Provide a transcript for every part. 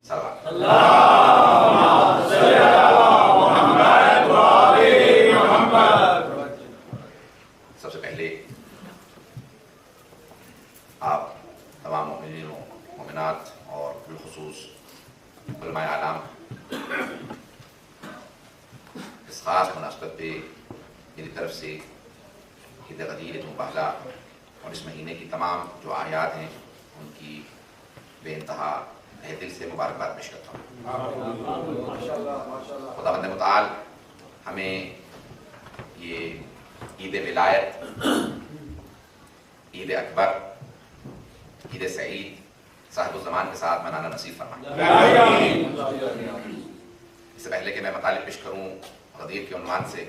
سب سے پہلے آپ تمام مومنین و مومنات اور بالخصوص علماء اعلام اس خاص مناسبت پہ میری طرف سے عید غدیر عید مبارکہ اور اس مہینے کی تمام جو آیات ہیں ان کی بے انتہا دل سے مبارکباد پیش کرتا ہوں۔ خداوند متعال ہمیں یہ عید ولایت، عید اکبر، عید سعید صاحب الزمان کے ساتھ منانا نصیب فرمائے۔ اس سے پہلے کہ میں مطالب پیش کروں غدیر کے عنوان سے،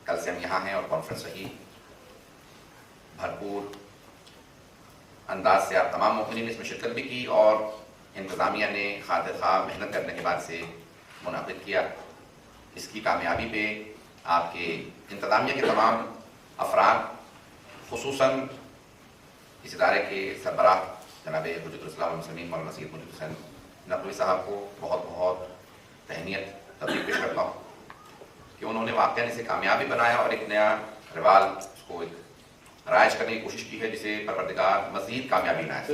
کل سے ہم یہاں ہیں اور کانفرنس رہی، بھرپور انداز سے آپ تمام مومنین نے اس میں شرکت بھی کی اور انتظامیہ نے خاطر خواہ محنت کرنے کے بعد سے منعقد کیا۔ اس کی کامیابی پہ آپ کے انتظامیہ کے تمام افراد، خصوصاً اس ادارے کے سربراہ جناب حجت الاسلام والمسلمین مولانا سید مجید حسین نقوی صاحب کو بہت بہت تہنیت تبریک پیش کرتا ہوں کہ انہوں نے واقعاً اسے کامیابی بنایا اور ایک نیا روال اس کو ایک رائج کرنے کی کوشش کی ہے جسے پروردگار مزید کامیابی نائے۔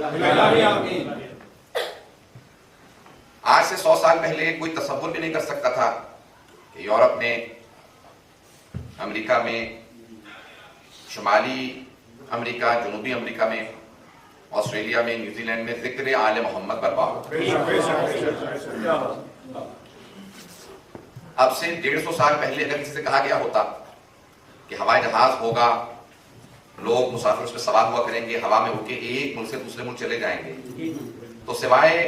آج سے 100 سال پہلے کوئی تصور بھی نہیں کر سکتا تھا کہ یورپ نے، امریکہ میں، شمالی امریکہ، جنوبی امریکہ میں، آسٹریلیا میں، نیوزی لینڈ میں ذکر آل محمد برپا ہو۔ اب سے 150 سال پہلے اگر کسی سے کہا گیا ہوتا کہ ہوائی جہاز ہوگا، لوگ مسافر اس پہ سوار ہوا کریں گے، ہوا میں اڑ کے ایک ملک سے دوسرے ملک چلے جائیں گے، تو سوائے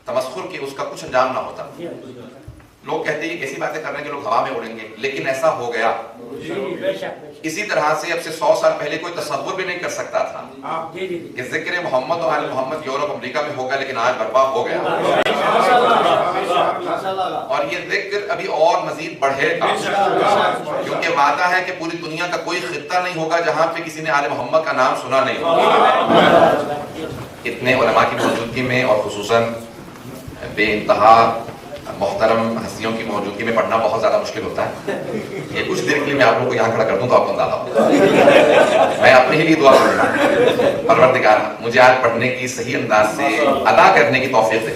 تمسخر کے اس کا کچھ انجام نہ ہوتا۔ لوگ کہتے ہیں کہ ایسی باتیں کر رہے ہیں کہ لوگ ہوا میں اڑیں گے، لیکن ایسا ہو گیا۔ اسی طرح سے اب سے 100 سال پہلے کوئی تصور بھی نہیں کر سکتا تھا کہ ذکر محمد و آل محمد یورپ امریکہ میں ہوگا، لیکن آج برپا ہو گیا۔ اور یہ ذکر ابھی اور مزید بڑھے گا، کیونکہ وعدہ ہے کہ پوری دنیا کا کوئی خطہ نہیں ہوگا جہاں پہ کسی نے آل محمد کا نام سنا نہیں ہوگا۔ اتنے علماء کی موجودگی میں اور خصوصاً بے انتہا محترم ہستیوں کی موجودگی میں پڑھنا بہت زیادہ مشکل ہوتا ہے۔ یہ کچھ دیر کے لیے میں آپ لوگوں کو یہاں کھڑا کر دوں تو آپ کو اندازہ ہوگا۔ میں اپنے ہی لیے دعا کروں گا، پروردگار مجھے آج پڑھنے کی صحیح انداز سے ادا کرنے کی توفیق دے۔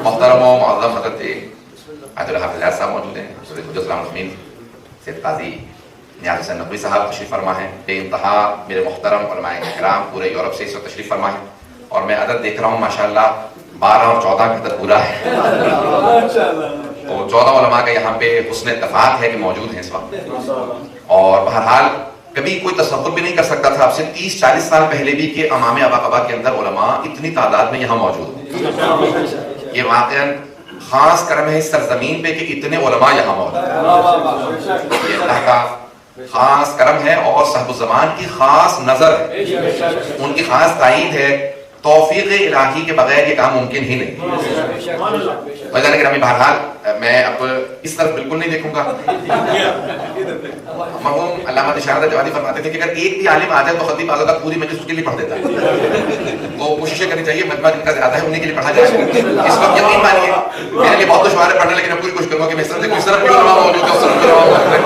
محترم و معظم حضرت حاج الحافظ صاحب موجود ہیں، حجت الاسلام والمسلمین سید قاضی نیاز حسین نقوی صاحب تشریف فرما ہیں، بے انتہا میرے محترم علماء کرام پورے یورپ سے اس وقت تشریف فرما ہیں، اور میں عدد دیکھ رہا ہوں ماشاءاللہ 12 اور 14 کا عدد پورا ہے، تو 14 علماء کا یہاں پہ حسن اتفاق ہے کہ موجود ہیں اس وقت۔ اور بہرحال کبھی کوئی تصور بھی نہیں کر سکتا تھا اب سے 30-40 سال پہلے بھی کہ امام ابا کے اندر علماء اتنی تعداد میں یہاں موجود ہیں۔ یہ واقعاً خاص کرم ہے اس سرزمین پہ کہ اتنے علماء یہاں موجود ہیں، یہ اللہ کا خاص کرم ہے اور صاحب الزمان کی خاص نظر ہے، ان کی خاص تائید ہے۔ توفیق الہی کے بغیر یہ کام ممکن ہی نہیں۔ لیکن بہرحال میں اب اس طرف بالکل نہیں دیکھوں گا۔ مرحوم علامہ اشارت جوادی فرماتے تھے کہ اگر ایک بھی عالم آ جائے تو خطیب آزادہ پوری مجلس اس کے لیے پڑھ دیتا ہے، تو کوششیں کرنی چاہیے مجمع جن کا زیادہ ہے انہیں کے لیے پڑھا جائے۔ اس وقت یقین مانیے میرے لیے بہت دشوار ہے پڑھنا، لیکن میں پوری کوشش کروں گا کہ میں اس طرف بھی علماء موجود ہے، اس طرف بھی علماء موجود ہے،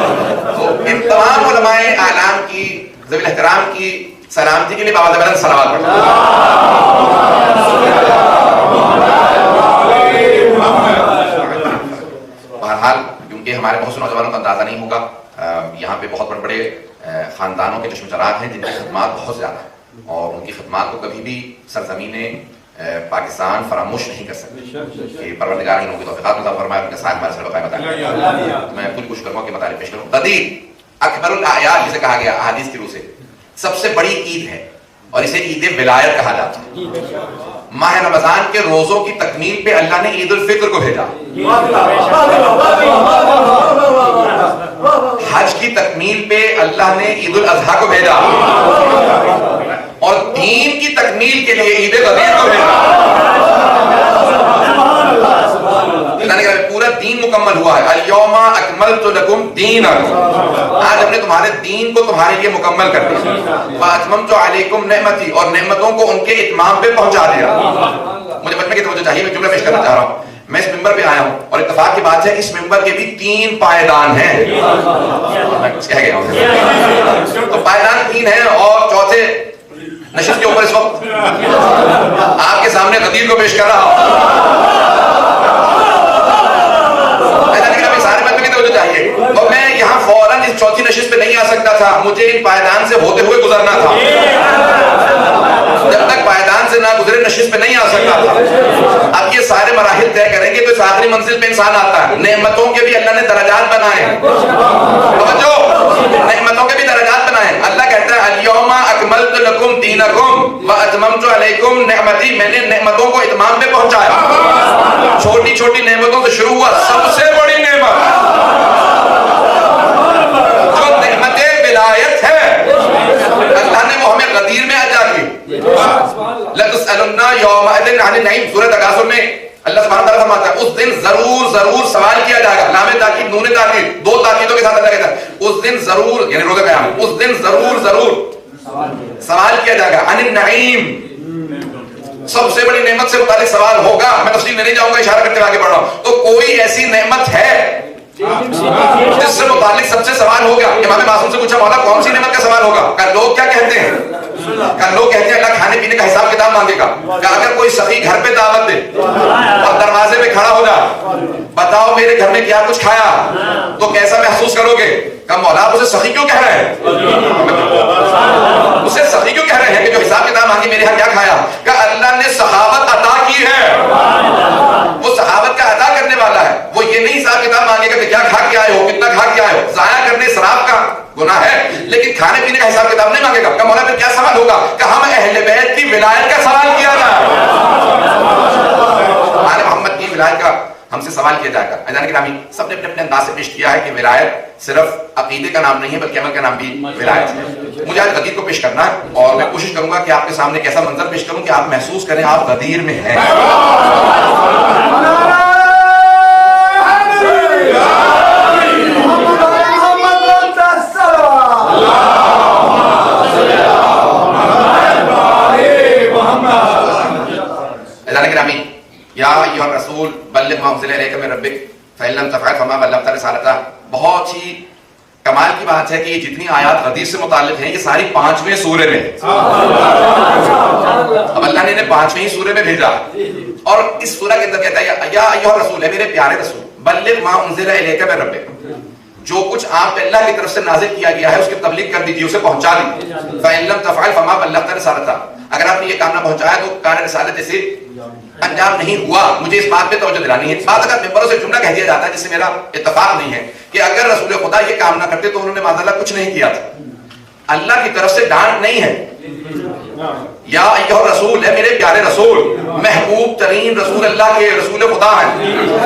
تو ان تمام علماء اعلام کی ذوی الاحترام کی سلامتی کے لیے باوجہ بدن صلوات پڑھیں۔ بہرحال کیونکہ ہمارے بہت سے نوجوانوں کا اندازہ نہیں ہوگا، یہاں پہ بہت بڑے بڑے خاندانوں کے چشم چراغ ہیں جن کی خدمات بہت زیادہ ہیں، اور ان کی خدمات کو کبھی بھی سرزمین پاکستان فراموش نہیں کر سکتے کہ پروردگار انہوں کی توفیقات عطا فرمائے، ان کا ساتھ ہمارے سر بقائے بتائیں۔ میں پوری کوشش کروں گا کہ مطالب پیش کروں۔ غدیر اکبر الاعیاد جسے کہا گیا احادیث کی روح سے سب سے بڑی عید ہے، اور اسے عید ولایت کہا جاتا ہے۔ ماہ رمضان کے روزوں کی تکمیل پہ اللہ نے عید الفطر کو بھیجا، حج کی تکمیل پہ اللہ نے عید الاضحیٰ کو بھیجا، اور دین کی تکمیل کے لیے عید غدیر کو بھیجا۔ پورا دین مکمل ہوا ہے، الیوم اکملت لکم دینکم، آج ہم نے تمہارے دین کو تمہارے لیے مکمل کر دیا، واتممت علیکم نعمتی، اور نعمتوں کو ان کے اتمام پہ پہنچا دیا۔ چاہیے. میں جملہ پیش کرنا چاہ رہا ہوں. میں اس ممبر پہ آیا ہوں اور اتفاق کی بات ہے اس ممبر کے بھی 3 پائیدان ہیں. کہہ گیا ہوں. تو پائیدان 3 ہیں اور چوتھے نشست کے اوپر اس وقت آپ کے سامنے غدیر کو پیش کر رہا ہوں. سارے بندے کی توجہ چاہیے. اور میں یہاں فوراً اس چوتھی نشست پہ نہیں آ سکتا تھا. مجھے ان پائیدان سے ہوتے ہوئے گزرنا تھا. جب تک پائیدان سے نہ گزرے نشست پہ نہیں آ سکتا تھا. اب یہ سارے مراحل طے کریں گے تو اس آخری منزل پہ انسان آتا ہے. نعمتوں کے بھی اللہ نے درجات بنائے. نعمتوں کے بھی درجات بنائے. اللہ کہتا ہے الیوم اکملت لکم دینکم واتممت علیکم نعمتی. میں نے نعمتوں کو اتمام پہ پہنچایا. چھوٹی چھوٹی نعمتوں سے شروع ہوا. سب سے بڑی نعمت جو نعمت ولایت ہے اللہ نے وہ ہمیں غدیر میں عطا کی. لَتُسْأَلُنَّ يَوْمَئِذٍ عَنِ النَّعِيمِ. سورۃ تکاثر میں اللہ سبحانہ وتعالیٰ فرماتا ہے اس دن ضرور سوال کیا جائے گا. لام تاکید نون تاکید 2 تاکیدوں کے ساتھ اللہ کہتا ہے اس دن ضرور یعنی روز قیامت اس دن ضرور سوال کیا جائے گا. عن النعیم سب سے بڑی نعمت سے متعلق سوال ہوگا. میں تفصیل میں نہیں جاؤں گا اشارہ کرتے آگے بڑھ رہا ہوں. تو کوئی ایسی نعمت ہے جس سے متعلق سب سے سوال ہوگا. امام معصوم سے پوچھا مولا کون سی نعمت کا سوال ہوگا؟ کہ لوگ کیا کہتے ہیں؟ کہ لوگ کہتے ہیں اللہ کھانے پینے کا حساب کتاب مانگے گا. کہ اگر کوئی سخی گھر پہ دعوت دے اور دروازے پہ کھڑا ہو جائے بتاؤ میرے گھر میں کیا کچھ کھایا تو کیسا محسوس کرو گے؟ کہ مولا آپ اسے سخی کیوں کہہ رہے ہیں؟ اسے سخی کیوں کہہ رہے ہیں کہ جو حساب کتاب مانگے میرے یہاں کیا کھایا؟ کہ اللہ نے سخاوت عطا کی ہے. وہ سخاوت کا عطا کرنے والا ہے. وہ یہ نہیں حساب کتاب مانگے گا کہ کیا کھا کے آئے ہو کتنا کھا کے آئے ہو. ضائع کرنے اسراف کا گناہ ہے لیکن کھانے پینے کا حساب کتاب نہیں مانگے گا. کہ مولا پھر کیا سوال ہوگا؟ کہ ہم اہل بیت کی ولایت کا سوال کیا جائے. آل محمد کی ولایت کا ہم سے سوال کیا جائے گا. اذان گرامی سب نے اپنے انداز سے پیش کیا ہے کہ ولایت صرف عقیدے کا نام نہیں ہے بلکہ عمل کا نام بھی ولایت ہے. مجھے آج غدیر کو پیش کرنا ہے اور میں کوشش کروں گا کہ آپ کے سامنے ایسا منظر پیش کروں کہ آپ محسوس کریں آپ غدیر میں ہیں. یا ایھا الرسول بلغ ما انزل الیک من ربک فإن لم تفعل فما بلغت رسالتہ. بہت ہی کمال کی بات ہے کہ یہ جتنی آیات حدیث سے متعلق ہیں یہ ساری 5ویں سورے میں. اب اللہ نے انہیں 5ویں سورے میں بھیجا اور اس سورہ کے اندر کہتا ہے یا ایھا الرسول ہے میرے پیارے رسول بلغ ما انزل الیک من ربک. جو کچھ آپ پہ اللہ کی طرف سے نازل کیا گیا ہے اس کی تبلیغ کر دیجیے اسے پہنچا دیجیے. فإن لم تفعل فما بلغت رسالتہ. اگر آپ نے یہ کام نہ پہنچایا تو کار رسالت سے انجام نہیں ہوا. مجھے اس بات پہ توجہ دلانی ہے. اس بات اگر ممبروں سے جملہ کہہ دیا جاتا ہے جس سے میرا اتفاق نہیں ہے کہ اگر رسول خدا یہ کام نہ کرتے تو انہوں نے معاذ اللہ کچھ نہیں کیا تھا. اللہ کی طرف سے ڈانٹ نہیں ہے. یا ایھا الرسول ہے میرے پیارے رسول محبوب ترین رسول اللہ کے رسول خدا ہیں.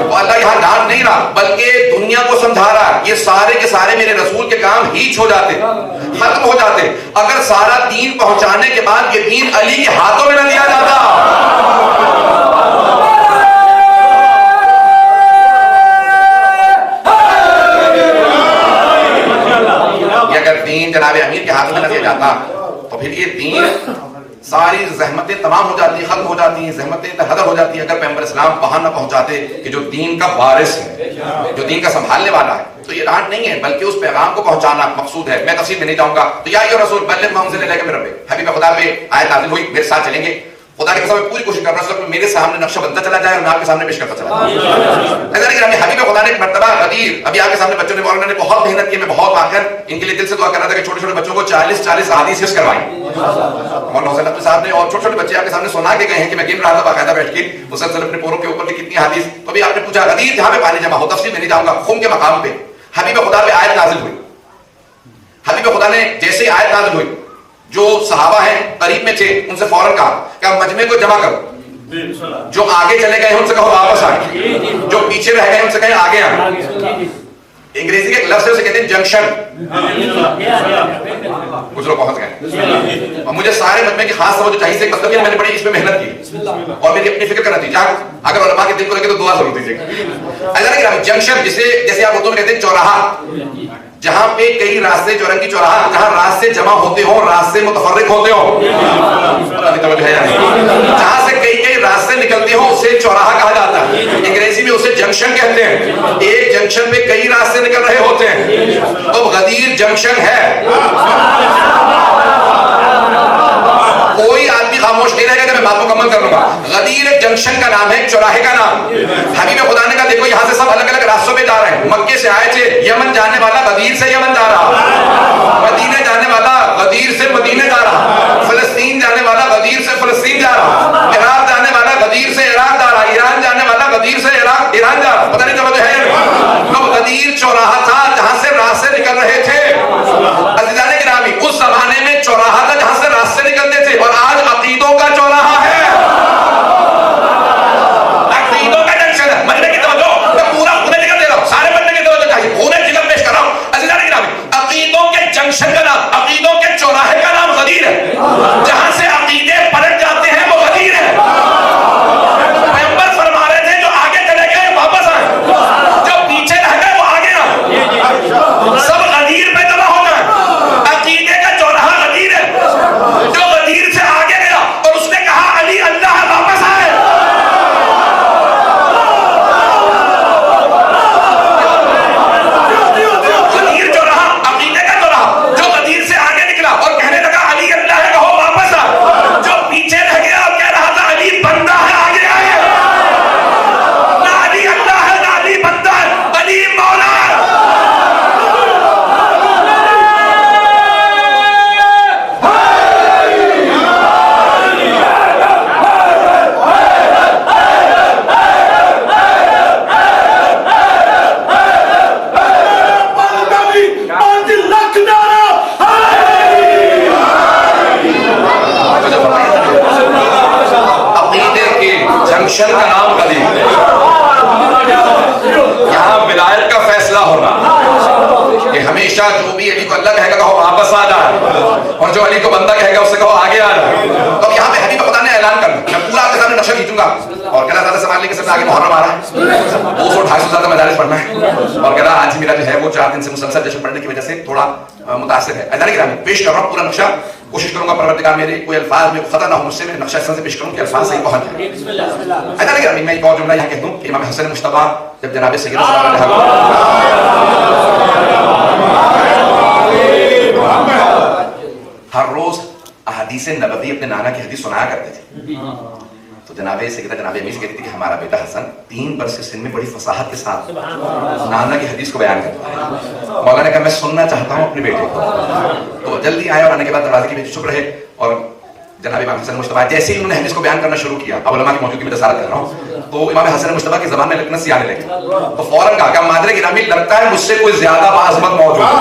تو اللہ یہاں ڈانٹ نہیں رہا بلکہ دنیا کو سمجھا رہا ہے یہ سارے کے سارے میرے رسول کے کام ہیچ ہو جاتے ختم ہو جاتے اگر سارا دین پہنچانے کے بعد یہ دین علی کے ہاتھوں میں نہ دیا جاتا. اگر دین جناب امیر کے ہاتھ میں نہ دیا جاتا تو پھر یہ دین ساری زحمتیں تمام ہو جاتی ختم ہو جاتی ہیں زحمتیں حدر ہو جاتی ہیں اگر پیغمبر اسلام وہاں نہ پہنچاتے کہ جو دین کا وارث ہے جو دین کا سنبھالنے والا ہے. تو یہ ڈانٹ نہیں ہے بلکہ اس پیغام کو پہنچانا مقصود ہے. میں تفصیل میں نہیں جاؤں گا. تو یا ایھا الرسول بلغ ما انزل الیک من ربک. حبیب خدا پہ آیت نازل ہوئی میرے ساتھ چلیں گے. خدا کی قسم میں پوری کوشش کر رہا ہوں میرے سامنے نقشہ بنتا چلا جائے اور میں آپ کے سامنے پیش کرتا چلا جائے. حبیب خدا نے ایک مرتبہ غدیر ابھی آپ کے سامنے بچوں نے مولانا نے بہت محنت کی. میں بہت آ کر ان کے لیے دل سے دعا کر رہا تھا کہ چھوٹے چھوٹے بچوں کو 40 احادیث حفظ کروائیں. مولانا حسین احمد صاحب نے اور چھوٹے چھوٹے بچے آپ کے سامنے سنا کے گئے ہیں کہ میں گن رہا تھا باقاعدہ بیٹھ کے مسلسل اپنے پوروں کے اوپر کی کتنی حدیث. تو ابھی آپ نے پوچھا غدیر جہاں پہ پانی جمع ہو تفصیل میں نہیں جاؤں گا. خم کے مقام پہ حبیب خدا پہ آیت نازل ہوئی. حبیب خدا نے جیسے آیت نازل ہوئی جو صحابہ ہیں قریب میں تھے ان سے فوراً کہا کہ مجمع کو جمع کرو. جو آگے چلے گئے ہیں ان سے کہو واپس آئیں. جو پیچھے رہ گئے ہیں ان سے کہیں آگے آئیں. انگریزی کے ایک لفظ سے کہتے ہیں جنکشن. کچھ لوگ پہنچ گئے اور مجھے سارے مجمع کی خاص توجہ چاہیے. مطلب کہ میں نے بڑی اس میں محنت کی اور میری اپنی فکر کرنا تھی. اگر علماء کے دل کو لگے تو دعا ضرور دیجیے. جنکشن جسے آپ اردو میں کہتے ہیں چوراہا جہاں پہ کئی راستے چورنگی چوراہا جہاں راستے جمع ہوتے ہوں راستے متفرق ہوتے ہوں جہاں سے کئی راستے نکلتے ہوں اسے چوراہا کہا جاتا ہے، انگریزی میں اسے جنکشن کہتے ہیں۔ ایک جنکشن میں کئی راستے نکل رہے ہوتے ہیں، تو غدیر جنکشن ہے۔ کوئی آدمی خاموش نہیں رہے گا کہ میں بات مکمل کر لوں گا۔ غدیر ایک جنکشن کا نام ہے، ایک چوراہے کا نام۔ حبیب خدا نے کہا دیکھو یہاں سے سب الگ الگ راستوں پہ جا رہے ہیں، مکے سے آئے تھے، یمن جانے والا غدیر سے یمن جا رہا، مدینے جانے والا غدیر سے مدینے جا رہا، فلسطین جانے والا غدیر سے فلسطین جا رہا، عراق جانے والا غدیر سے عراق جا رہا، ایران جانے والا غدیر سے ایران جا رہا۔ پتہ نہیں توجہ ہے؟ تو غدیر چوراہا تھا جہاں سے راستے نکل رہے تھے۔ عزیزان گرامی، اس زمانے میں چوراہا تھا جہاں سے راستے نکلتے تھے، اور آج عقیدوں کا چوراہا ہے، عقیدوں کا جنکشن ہے۔ مجھے کی توجہ، میں پورا خون جگر دے رہا ہوں، سارے بندے کی توجہ چاہیے، خون جگر پیش کر رہا ہوں۔ عزیزان گرامی، عقیدوں کے جنکشن کا نام، عقیدوں کے چوراہے کا نام غدیر ہے۔ جہاں سے عقیدے پلٹ جاتے ہیں وہ غدیر ہے۔ پیغمبر فرما رہے تھے جو آگے چلے گئے واپس آئے، جو پیچھے رہ گئے وہ آگے آئے، سب غدیر پہ جمع ہو جائیں۔ عقیدے کا چوراہا غدیر ہے، جو غدیر سے آگے گیا اور اس نے کہا علی اللہ ہے، واپس آئے۔ غدیر چوراہا، عقیدے کا چوراہا، جو غدیر سے آگے نکلا اور کہنے لگا علی اللہ ہے، کہو واپس آئے۔ جو پیچھے رہ گیا اور کہہ رہا تھا علی بندہ ہے، آگے آئے۔ نہ علی اللہ ہے نہ علی بندہ ہے، علی مولا ہے۔ عقیدے کے جنکشن کا نام غدیر، یہاں ولایت کا فیصلہ ہونا کہ ہمیشہ جو بھی علی کو اللہ کہے گا کہو واپس آ جائے، اور جو علی کو بندہ کہے گا اس سے کہو آگے آ جائے۔ تو یہاں پہ حبیب خدا نے اعلان کرنا، میں پورا آپ کے سامنے نقشہ کھینچوں گا، اور کہہ رہا زیادہ سنبھالنے کے سب سے آگے محرم آ رہا ہے، 200-250 زیادہ مدارس پڑھنا ہے، اور کہہ رہا آج میرا جو ہے وہ 4 دن سے مسلسل جشن پڑھنے کی وجہ سے تھوڑا متاثر ہے۔ عزیزان گرامی، پیش کر رہا ہوں پورا نقشہ، کوشش کروں گا پروردگار میرے کوئی الفاظ میں خطا نہ ہو مجھ سے، میں نقشہ اس طرح سے پیش کروں کہ الفاظ صحیح پہنچ جائیں۔ عزیزان گرامی، میں ایک اور جملہ یہاں کہہ دوں کہ امام حسن مجتبیٰ جب جناب سیدنا صلی اللہ علیہ ہر روز احادیث نبوی اپنے نانا کی حدیث سنایا کرتے تھے، تو جناب سیدہ جناب امی سے کہتی تھی کہ ہمارا بیٹا حسن 3 برس کے سن میں بڑی فصاحت کے ساتھ نانا کی حدیث کو بیان کرتا ہے۔ مولا نے کہا میں سننا چاہتا ہوں اپنے بیٹے کو، تو جلدی آیا اور آنے کے بعد دروازے کے پیچھے چھپ رہے، اور جناب امام حسن مجتبیٰ جیسے ہی انہوں نے حدیث کو بیان کرنا شروع کیا، اب علماء کی موجودگی میں جسارت کر رہا ہوں، تو امام حسن مجتبیٰ کی زبان میں لکنت سی آنے لگی، تو فوراً کہا کہ مادر گرامی لگتا ہے مجھ سے کوئی زیادہ باعظمت موجود ہے،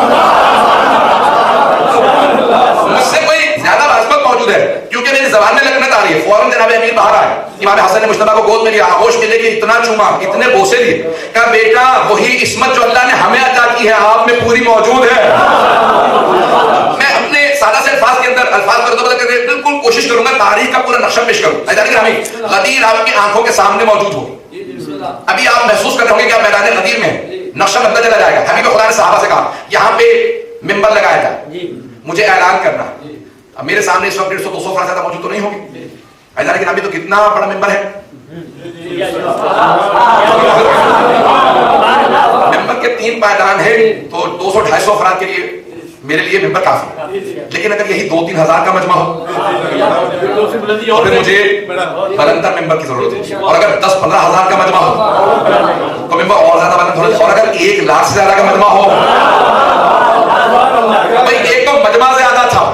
مجھ سے کوئی زیادہ باعظمت موجود ہے، کیونکہ میری زبان میں لکنت آ رہی ہے۔ فوراً جناب امیر باہر آئے، امام حسن نے مجتبیٰ کو گود میں لیا، آغوش میں لے کے اتنا چوما، اتنے بوسے دیے، کہا بیٹا وہی عصمت جو اللہ نے ہمیں عطا کی ہے آپ میں پوری موجود ہے۔ میں اپنے سادہ سے الفاظ کے اندر الفاظ پر بدل کر بالکل کوشش کروں گا تاریخ کا پورا نقشہ پیش کروں۔ عزیزان گرامی، غدیر آپ کی آنکھوں کے سامنے موجود ہو، ابھی آپ محسوس کر رہے ہوں گے کہ آپ میدان غدیر میں نقشہ بدلتا چلا جائے گا۔ حبیب خدا نے صحابہ سے کہا یہاں پہ ممبر لگایا جائے، مجھے اعلان کرنا۔ اب میرے سامنے اس وقت 150-200 افراد زیادہ موجود تو نہیں ہوں گے، عزیزان گرامی تو کتنا بڑا ممبر ہے، ممبر کے 3 پائیدان ہیں، تو 200-250 افراد کے لیے میرے لیے ممبر کافی ہے، لیکن اگر یہی 2-3 ہزار کا مجمع ہو تو پھر مجھے بلندر ممبر کی ضرورت ہے، اور اگر 10-15 ہزار کا مجمع ہو تو ممبر اور زیادہ بلند ہونا، اور اگر 1 لاکھ سے زیادہ کا مجمع ہو، بھائی ایک تو مجمع زیادہ تھا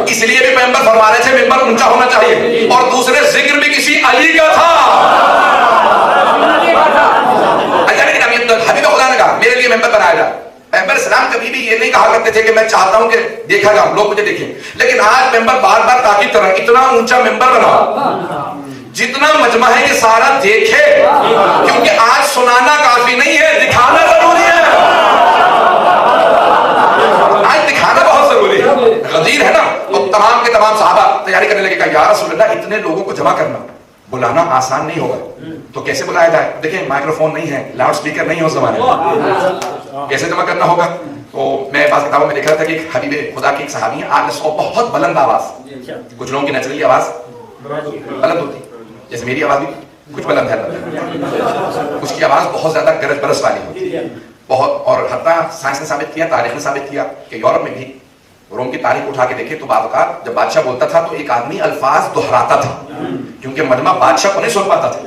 اس لیے بھی پیغمبر فرما رہے تھے ممبر اونچا ہونا چاہیے، اور دوسرے ذکر بھی کسی علی کا تھا۔ حبیب خدا نے کہا میرے لیے ممبر بنایا جائے۔ پیغمبر اسلام کبھی بھی یہ نہیں کہا کرتے تھے کہ میں چاہتا ہوں کہ دیکھا جاؤ، لوگ مجھے دیکھیں، لیکن آج ممبر بار بار تاکید کر رہا ہے اتنا اونچا ممبر بنا جتنا مجمع ہے یہ سارا دیکھے، کیونکہ آج سنانا کافی نہیں ہے، دکھانا ضروری ہے، آج دکھانا بہت ضروری ہے۔ غدیر ہے نا، تو تمام کے تمام صحابہ تیاری کرنے لگے، کہا یا رسول اللہ اتنے لوگوں کو جمع کرنا بلانا آسان نہیں ہوگا، تو کیسے بلایا جائے؟ دیکھیں مائکرو فون نہیں ہے، لاؤڈ سپیکر نہیں ہے اس زمانے میں، کیسے جمع کرنا ہوگا؟ تو میں بعض کتابوں میں دیکھ رہا تھا کہ حبیب خدا کی ایک صحابی ہیں، آپ نے بہت بلند آواز، کچھ لوگوں کی نیچرلی آواز بلند ہوتی، جیسے میری آواز بھی کچھ بلند ہے، اس کی آواز بہت زیادہ گرج برس والی ہوتی ہے بہت. اور حتیٰ سائنس نے ثابت کیا، تاریخ نے ثابت کیا کہ یورپ میں بھی روم کی تاریخ اٹھا کے دیکھے تو بعض اوقات جب بادشاہ بولتا تھا تو ایک آدمی الفاظ دہراتا تھا کیونکہ مجمع بادشاہ کو نہیں سن پاتا تھا.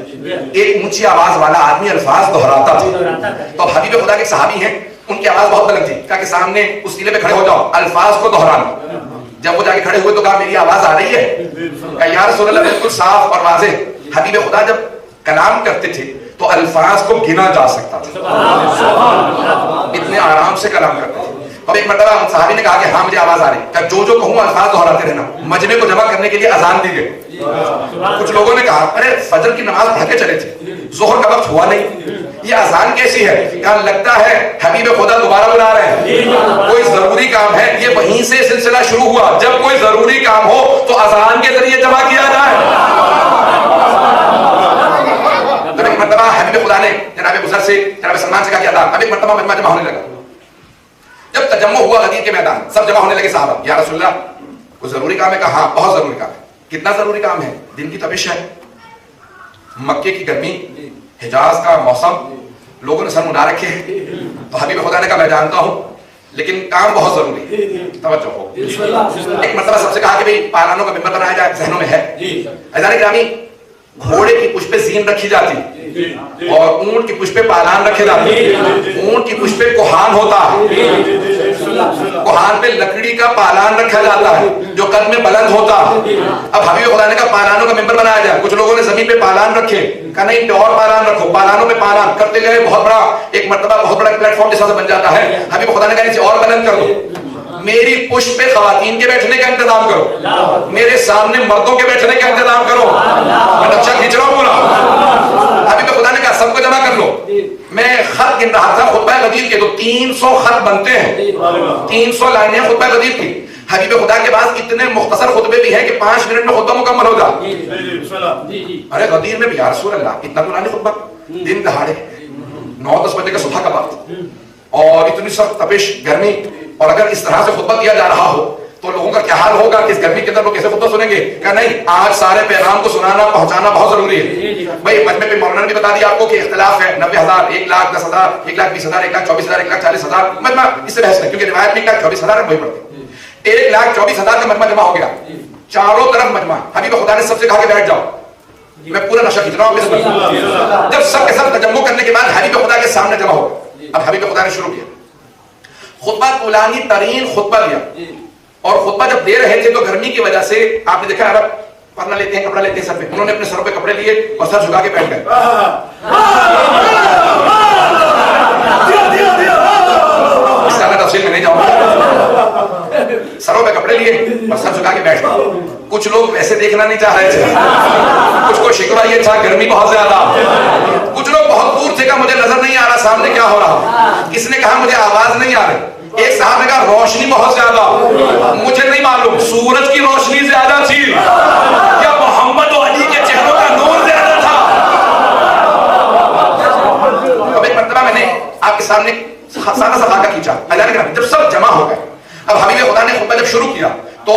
ایک اونچی آواز والا آدمی الفاظ دہراتا تھا. تو حبیب خدا کے صحابی ہیں، ان کی آواز بہت بلند تھی، کہا کہ سامنے اس ٹیلے پہ کھڑے ہو جاؤ، الفاظ کو دہرانا. جب وہ جا کے کھڑے ہوئے تو کہا میری آواز آ رہی ہے؟ کہا یا رسول اللہ بالکل صاف اور واضح. حبیب خدا جب کلام کرتے تھے تو الفاظ کو گنا جا سکتا تھا، اتنے آرام سے کلام کرتے تھے. اور ایک مرتبہ صحابی نے کہا کہ ہاں مجھے آواز آ رہی ہے، جو کہوں الفاظ دہراتے رہنا. مجمع کو جمع کرنے کے لیے اذان دی گئی. کچھ لوگوں نے کہا ارے فجر کی نماز پڑھ کے چلے تھے، ظہر کا وقت ہوا نہیں، یہ اذان کیسی ہے؟ کہا لگتا ہے حبیب خدا دوبارہ بلا رہے ہیں، کوئی ضروری کام ہے. یہ وہیں سے سلسلہ شروع ہوا، جب کوئی ضروری کام ہو تو اذان کے ذریعے جمع کیا جائے. تو ایک مرتبہ حبیب خدا نے جناب بزرگ سے، جناب سلمان سے کہا کہ اذان. اب ایک مرتبہ مجمع جمع ہونے لگا. جب تجمع ہوا غدیر کے میدان، سب جمع ہونے لگے صحابہ. یا رسول اللہ کوئی ضروری کام ہے؟ کہا ہاں بہت ضروری کام ہے. کتنا ضروری کام ہے؟ دن کی تپش ہے، مکے کی گرمی، حجاز کا موسم، لوگوں نے سر منڈا رکھے ہیں. تو حبیب خدا نے کہا میں جانتا ہوں لیکن کام بہت ضروری ہے، توجہ ہو. ایک مرتبہ سب سے کہا کہ بھئی پالانوں کا ممبر بنایا جائے، ذہنوں میں ہے. عزیزان گرامی گھوڑے کی پشت پہ زین رکھی جاتی اور اونٹ کی پشت پہ پالان رکھے جاتے. اونٹ کی پشت پہ کوہان ہوتا ہے، کوہان پہ لکڑی کا پالان رکھا جاتا ہے جو قد میں بلند ہوتا ہے. اب حبیب خدا نے کہا پالانوں کا ممبر بنایا جائے. کچھ لوگوں نے زمین پہ پالان رکھے، کہا نہیں پیور پالان رکھو. پالانوں پہ پالان کرتے گئے، بہت بڑا ایک مرتبہ بہت بڑا پلیٹ فارم جیسا سے بن جاتا ہے. حبیب خدا نے کہا اسے اور بلند کر دو، میری پشت پہ خواتین کے بیٹھنے کا انتظام کرو، میرے سامنے مردوں کے بیٹھنے کا انتظام کرو. میں نقشہ کھینچ رہا ہوں پورا. حبیب خدا نے کہا سب کو جمع کر لو. میں خط گن رہا تھا خطبہ غدیر کے، تو 300 خط بنتے ہیں، 300 لائنیں خطبہ غدیر کی. حبیب خدا کے پاس اتنے مختصر خطبے بھی ہیں کہ 5 منٹ میں خطبہ مکمل ہو جائے. ارے غدیر میں بھی یا رسول اللہ اتنا پرانے خطبہ، دن دہاڑے 9-10 بجے کا صبح کا وقت اور اتنی سخت تپش گرمی، اور اگر اس طرح سے خطبہ دیا جا رہا ہو تو لوگوں کا کیا حال ہوگا کہ اس گرمی کے اندر وہ کیسے خطبہ سنیں گے؟ کہ نہیں آج سارے پیغام کو سنانا پہنچانا بہت ضروری ہے. بھائی مجمع پہ مولانا نے بھی بتا دیا آپ کو کہ اختلاف ہے، 90,000 1,10,000 1,20,000 1,24,000 1,40,000 مجمع اس سے بحث نہیں، کیونکہ روایت میں 1,24,000 ہے وہی پڑھتے. 1,24,000 کا مجمع جمع ہو گیا، چاروں طرف مجمع. حبیب خدا نے سب سے کہا کہ بیٹھ جاؤ، میں پورا نشہ کھینچ رہا ہوں. جب سب کے سب تجمع کرنے کے بعد حبیب خدا کے سامنے جمع ہو گئے. اب حبیب خدا نے شروع کیا خطبہ، طولانی ترین خطبہ دیا. اور خطبہ جب دے رہے تھے تو گرمی کی وجہ سے آپ نے دیکھا عرب پرنا لیتے ہیں، کپڑا لیتے ہیں سر پہ، انہوں نے اپنے سروں پہ کپڑے لیے اور سر جھکا کے بیٹھ گئے. اس کا میں تفصیل میں نہیں جاؤں گا. سروں پہ کپڑے لیے اور سر جھکا کے بیٹھ گئے. کچھ لوگ ویسے دیکھنا نہیں چاہ رہے تھے، کچھ کو شکوہ یہ تھا گرمی بہت زیادہ، کچھ لوگ بہت دور تھے کہ مجھے نظر نہیں آ رہا سامنے کیا ہو رہا. کس نے کہا مجھے آواز نہیں آ رہی. ایک صاحب نے کہا روشنی بہت زیادہ، مجھے نہیں معلوم سورج کی روشنی زیادہ تھی یا محمد و علی کے چہروں کا نور زیادہ تھا. اب ایک مرتبہ میں نے آپ کے سامنے سادہ سا خاکہ کھینچا. جب سب جمع ہو گئے، اب حبیب خدا نے خطبہ جب شروع کیا تو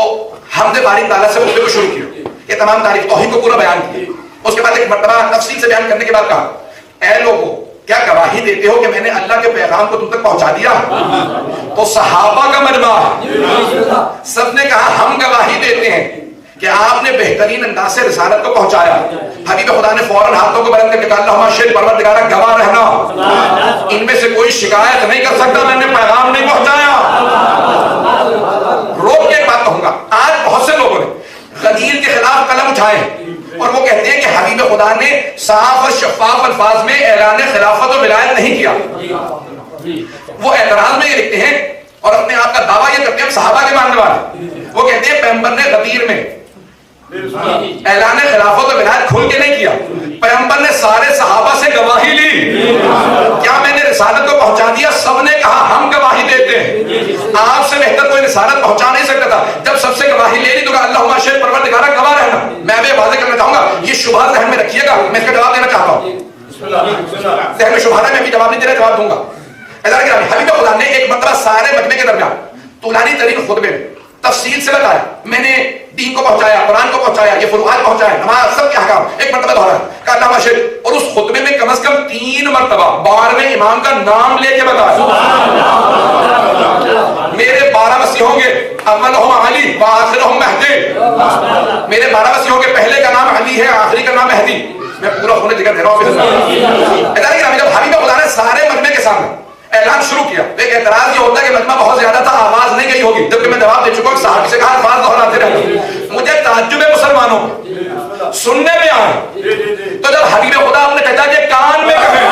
حمد باری تعالیٰ سے خطبے کو شروع کیا. یہ تمام تاریخ توحید کو پورا بیان کیا. اس کے بعد ایک مرتبہ تفصیل سے بیان کرنے کے بعد کہا اے لوگوں کیا گواہی دیتے ہو کہ میں نے اللہ کے پیغام کو تم تک پہنچا دیا؟ تو صحابہ کا مجمع ہے، سب نے کہا ہم گواہی دیتے ہیں کہ آپ نے بہترین انداز سے رسالت کو پہنچایا. حبیب خدا نے فوراً ہاتھوں کو بلند کر کے کہا اللہم اشہد پروردگارا گواہ رہنا ان میں سے کوئی شکایت نہیں کر سکتا میں نے پیغام نہیں پہنچایا. روک کے ایک بات کہوں گا، آج بہت سے لوگوں نے غدیر کے خلاف قلم اٹھائے اور وہ کہتے ہیں کہ حبیب خدا نے صاف اور شفاف الفاظ میں اعلان خلافت و ولایت نہیں کیا. وہ اعتراض میں یہ لکھتے ہیں اور اپنے آپ کا دعویٰ یہ کرتے ہیں صحابہ کے ماننے والے. وہ کہتے ہیں پیغمبر نے غدیر میں اعلان خلافت و ولایت کھل کے نہیں کیا، پیغمبر نے سارے صحابہ سے گواہی لی. کیا میں نے رسالت کو پہنچا دیا؟ سب نے کہا ہم گواہی دیتے ہیں. آپ سے بہتر کوئی رسالت پہنچا نہیں سکتا تھا. جب سب سے گواہی لے لی تو کہا اللہم اشہد پروردگارا گواہ رہنا. میں ابھی واضح کرنا چاہوں گا، یہ شبہہ ذہن میں رکھیے گا، میں اس کا جواب دینا چاہتا ہوں. ذہن میں شبہہ ہے، میں بھی جواب نہیں دے رہا، جواب دوں گا. حبیب خدا نے ایک مرتبہ سارے مجمع کے درمیان طولانی ترین خطبے میں تفصیل سے بتایا، میں نے دین کو پہنچایا، قرآن کو پہنچایا، یہ فروعات پہنچائے، نماز سب کے احکام ایک مرتبہ دہرایا، کہا علامہ شیخ، اور اس خطبے میں کم از کم 3 مرتبہ 12ویں امام کا نام لے کے بتایا. میرے 12 مسیح ہوں گے، اولہم علی وآخرہم مہدی. میرے 12 مسیح ہوں گے، پہلے کا نام علی ہے، آخری کا نام مہدی. میں پورا ہونے ذکر دے رہا ہوں. جب حبیب خدا نے سارے مجمع کے سامنے اعلان شروع کیا، ایک اعتراض یہ ہوتا ہے کہ مجمع بہت زیادہ تھا، آواز نہیں گئی ہوگی، جبکہ میں جواب دے چکا ہوں. صحابی سے کہا الفاظ دہراتے رہے. مجھے تعجب ہے مسلمانوں کو سننے میں آئے، تو جب حبیب خدا اپنے چچا کے کان میں کہیں،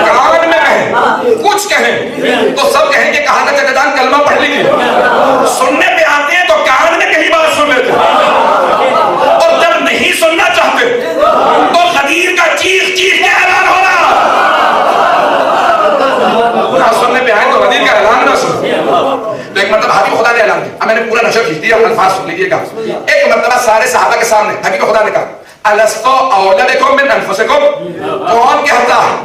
کان میں کہیں، کچھ کہیں، تو سب کہیں کہ کہا تھا چچا جان کلمہ پڑھ لیجیے. سننے پہ آتے ہیں تو کان میں کہیں بات سن لیتے، اور جب نہیں سننا چاہتے تو غدیر کا چیخ چیخ کے اعلان ہو رہا. نہ سننے پہ آئے تو غدیر کا اعلان نہ سن. تو ایک مرتبہ حبیب خدا نے اعلان کیا، میں نے پورا نشر کھینچ دیا، الفاظ سن لیجیے گا. ایک مرتبہ سارے صحابہ کے سامنے حبیب خدا نے کہا الستو اولی بکم من انفسکم. کون کہتا ہے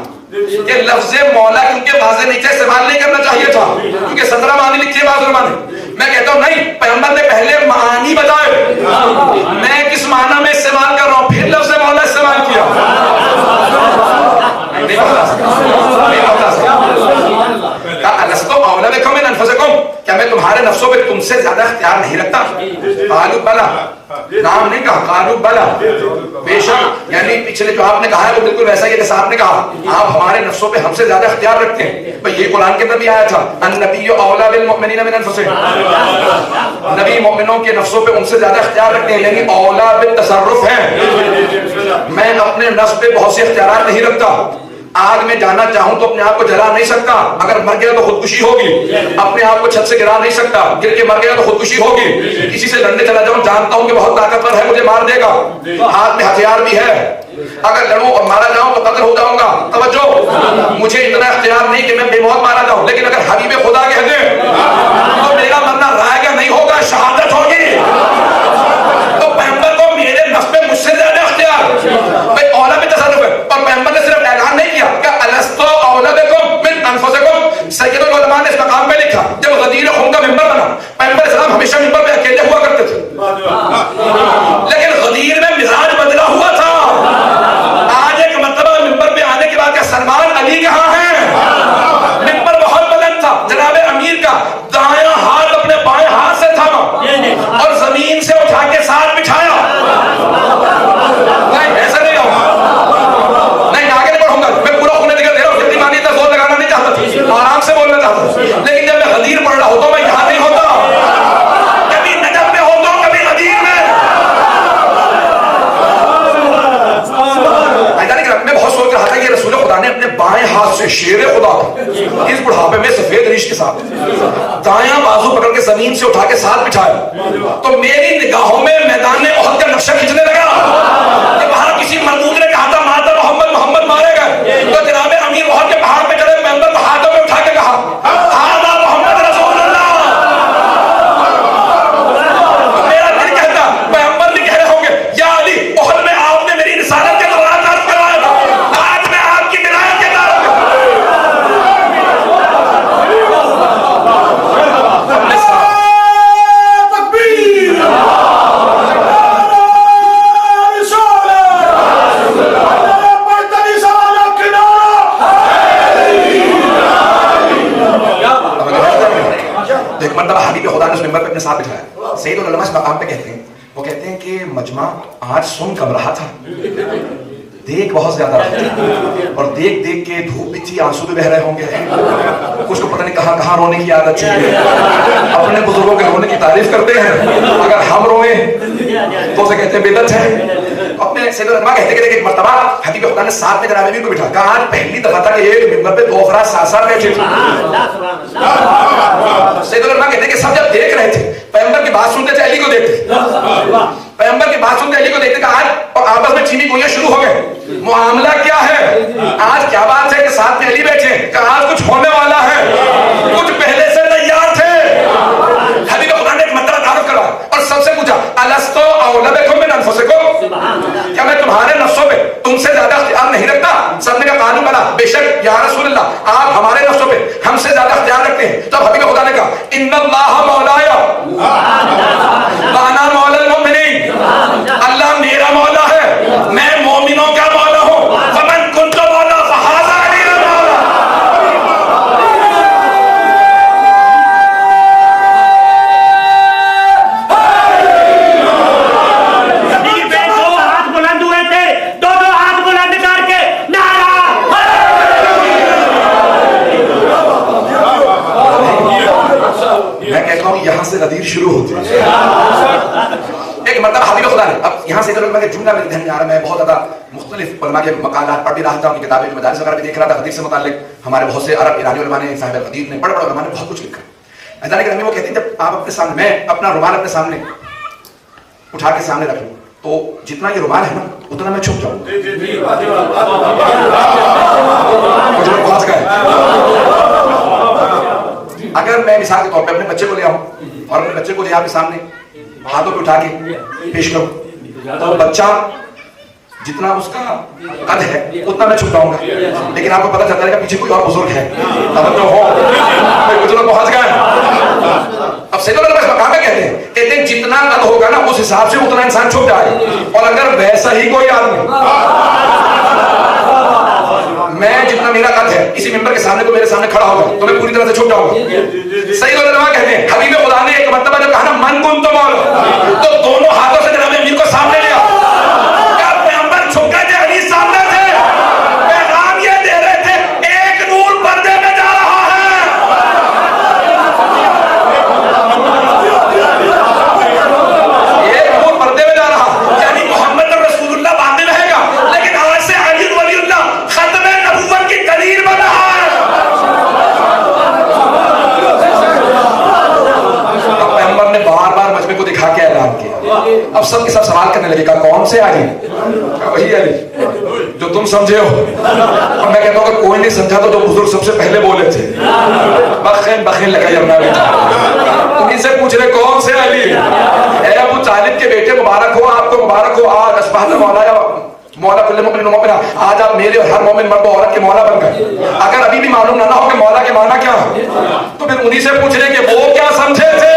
کہ لفظ مولا کیونکہ واضح نیچے استعمال نہیں کرنا چاہیے تھا، کیونکہ 17 معنی لکھے بعض علماء نے. میں کہتا ہوں نہیں، پیغمبر نے پہلے معانی بتائے، میں کس معنی میں استعمال کر رہا ہوں، پھر لفظ مولا استعمال کیا. نہیں بتا سکتا. الستو اولی بکم من انفسکم، کیا میں تمہارے نفسوں پہ تم سے زیادہ اختیار نہیں رکھتا؟ قالوا بلا، نام نہیں کہا، قالوا بلا، بے شک. یعنی پچھلے جو آپ نے کہا ہے وہ بالکل ویسا ہی جیسا آپ نے کہا، آپ ہمارے نفسوں پہ ہم سے زیادہ اختیار رکھتے ہیں. بھئی یہ قرآن کے اندر بھی آیا تھا النبی اولی بالمؤمنین من انفسہم، نبی مومنوں کے نفسوں پہ ان سے زیادہ اختیار رکھتے ہیں، یعنی اولی بالتصرف ہیں. میں اپنے نفس پہ بہت سے اختیارات نہیں رکھتا. آگ میں جانا چاہوں تو اپنے آپ کو جلا نہیں سکتا، اگر مر گیا تو خودکشی ہوگی. اپنے آپ کو چھت سے گرا نہیں سکتا، گر کے مر گیا تو خودکشی ہوگی. کسی سے لڑنے چلا جاؤں، جانتا ہوں کہ بہت طاقتور ہے، مجھے مار دے گا، ہاتھ میں ہتھیار بھی ہے، اگر لڑوں اور مارا جاؤں تو قتل ہو جاؤں گا. توجہ، مجھے اتنا اختیار نہیں کہ میں بے موت مارا جاؤں. لیکن اگر حبیب خدا کہہ دیں تو میرا مرنا رائے گا نہیں ہوگا، شہادت ہوگی. تو پیغمبر کو میرے نفس پہ مجھ سے زیادہ اختیار. بھائی اولا بھی تصرف ہے، اور پیغمبر نے صرف اعلان نہیں کیا کہ الستو اولی بکم من انفسکم. سید العلماء نے اس مقام پہ لکھا، جب غدیر خم کا ممبر بنا، پیغمبر اسلام ہمیشہ ممبر پہ اکیلے ہوا کرتے تھے، لیکن غدیر میں مزاج بدلا ہوا تھا. آج ایک مرتبہ ممبر پہ آنے کے بعد کہ سلمان علی کہاں ہیں؟ ممبر بہت بلند تھا، جناب امیر کا دایاں ہاتھ اپنے بائیں ہاتھ سے تھاما اور زمین سے اٹھا کے ساتھ بچھایا. نہیں ایسا نہیں ہوگا، نہیں آگے نہیں بڑھوں گا، میں پورا ہونے دے رہا ہوں. جتنی مانی تک زور لگانا نہیں چاہتا تھا، آرام سے بولنا چاہتا تھا. لیکن جب میں غدیر پڑھ رہا ہوتا ہوں، میں یہاں نہیں ہوتا، کبھی نجف میں ہوتا ہوں، کبھی غدیر میں. میں بہت سوچ رہا تھا کہ رسول خدا نے اپنے بائیں ہاتھ سے شیر خدا اس بڑھاپے میں سفید ریش کے ساتھ دایاں بازو پکڑ کے زمین سے اٹھا کے ساتھ بچھایا، تو میری نگاہوں میں میدان احد کا نقشہ کھینچنے لگا کہ وہاں کسی مربوط نے کہا تھا ماتا محمد مارے گئے، تو جناب امیر احد کے پہاڑ پہ چڑھے، پیغمبر کو ہاتھوں میں اٹھا کے کہا ہذا محمد رسول اللہ. میرا دل کہتا پیغمبر بھی کہہ رہے ہوں گے یا علی، احد میں آپ نے میری رسالت کے دوران عرض کروایا تھا، آج میں آپ کی ولایت کے دوران. ایک مرتبہ حبیب خدا نے اس ممبر پہ اپنے ساتھ بٹھایا. سید العلماء اس مقام پہ کہتے ہیں، وہ کہتے ہیں کہ مجمع آج سن کم رہا تھا، دیکھ بہت زیادہ رہا تھا، اور دیکھ دیکھ کے دھوپ بھی تھی، آنسو بھی بہ رہے ہوں گے. کچھ کو پتہ نہیں کہاں کہاں رونے کی عادت چھوڑی ہے، اپنے بزرگوں کے رونے کی تعریف کرتے ہیں، اگر ہم روئیں تو اسے کہتے ہیں بدعت ہے. اپنے سید العلماء کہتے ہیں کہ ایک مرتبہ حبیب خدا نے ساتھ میں جناب امیر کو بٹھا کہا آج پہلی دفعہ تھا کہ یہ ممبر پہ 2 افراد ساتھ ساتھ بیٹھے تھے. سید العلماء کہتے ہیں کہ سب جب دیکھ رہے تھے، پیغمبر کی بات سنتے تھے، علی کو دیکھتے، پیغمبر کی بات سنتے علی کو دیکھتے کہ آج اور آپس میں چینی گوئیاں شروع ہو گئے. معاملہ کیا ہے آج؟ کیا بات ہے کہ ساتھ میں علی بیٹھے کہ آج کچھ ہونے والا ہے. کچھ پہلے سے تیار تھے. حبیب خدا نے ایک مرتبہ تعارف کرا اور سب سے پوچھا الستو اولی بکم من انفسکم، کیا میں تمہارے نفسوں پہ تم سے زیادہ اختیار نہیں رکھتا؟ سب نے کہا قالوا بلا، بے شک یا رسول اللہ آپ ہمارے نفسوں پہ مرتبہ حبیب خدا نے, اب یہاں سے ادھر میں جملہ میرے ذہن میں آ رہا ہے, میں بہت زیادہ مختلف علماء کے مقالات پڑھ بھی رہا تھا, ان کی کتابیں مدارس وغیرہ بھی دیکھ رہا تھا, حدیث سے متعلق ہمارے بہت سے عرب ایرانی علماء نے, صاحب الحدیث نے, بڑے بڑے علماء نے بہت کچھ لکھا. ادارے کرمی وہ کہتے ہیں جب آپ اپنے سامنے, میں اپنا رومال اپنے سامنے اٹھا کے سامنے رکھ لوں تو جتنا یہ رومال ہے نا اتنا میں چھپ جاؤں. اگر میں مثال کے طور پہ اپنے بچے کو لے آؤں اور اپنے بچے کو لے آپ کے سامنے ہاتھوں پہ اٹھا کے پیش کروں تو بچہ جتنا اس کا قد ہے اتنا میں چھپ جاؤں گا, لیکن آپ کو پتہ چلتا ہے کہ پیچھے کوئی اور بزرگ ہے, توجہ ہو, کچھ لوگ پہنچ گئے. اب سید اللہ اس مقام میں کہتے ہیں جتنا قد ہوگا نا اس حساب سے اتنا انسان چھپ جائے, اور اگر ویسا ہی کوئی آدمی, میں جتنا میرا قد ہے اسی ممبر کے سامنے کو میرے سامنے کھڑا ہوگا تو میں پوری طرح سے چھپ جاؤں گا. سید اللہ کہتے ہیں حبیب خدا نے ایک مرتبہ جب کہا نا من کن تو مولا, تو دونوں ہاتھوں سے جناب امیر کو سامنے لیا, چھپ گئے تھے, علی سامنے تھے, پیغام یہ دے رہے تھے ایک نور پردے میں جا رہا ہے. ایک نور پردے میں جا رہا, یعنی محمد رسول اللہ باقی رہے گا, لیکن آج سے علی ولی اللہ ختم نبوت کی دلیل بنا ہے. اب پیغمبر نے بار بار مجمع کو دکھا کے اعلان کیا. اب سب کے سب سوال کرنے لگے کہ کون سے علی؟ وہی علی جو تم سمجھے ہو. اور میں کہتا ہوں کہ کوئی نہیں سمجھا تو جو بزرگ سب سے پہلے بولے تھے, بخین بخین لگا یمنا بیٹا, انہیں سے پوچھ رہے کون سے علی؟ اے ابو طالب کے بیٹے مبارک ہو, آپ کو مبارک ہو, آج اصبحت مولا یا مولا کل مومن و مومنہ, آج آپ میرے اور ہر مومن مرد و عورت کے مولا بن گئے. اگر ابھی بھی معلوم نہ ہو کہ مولا کے معنی کیا ہے تو پھر انہیں سے پوچھ رہے کہ وہ کیا سمجھے تھے.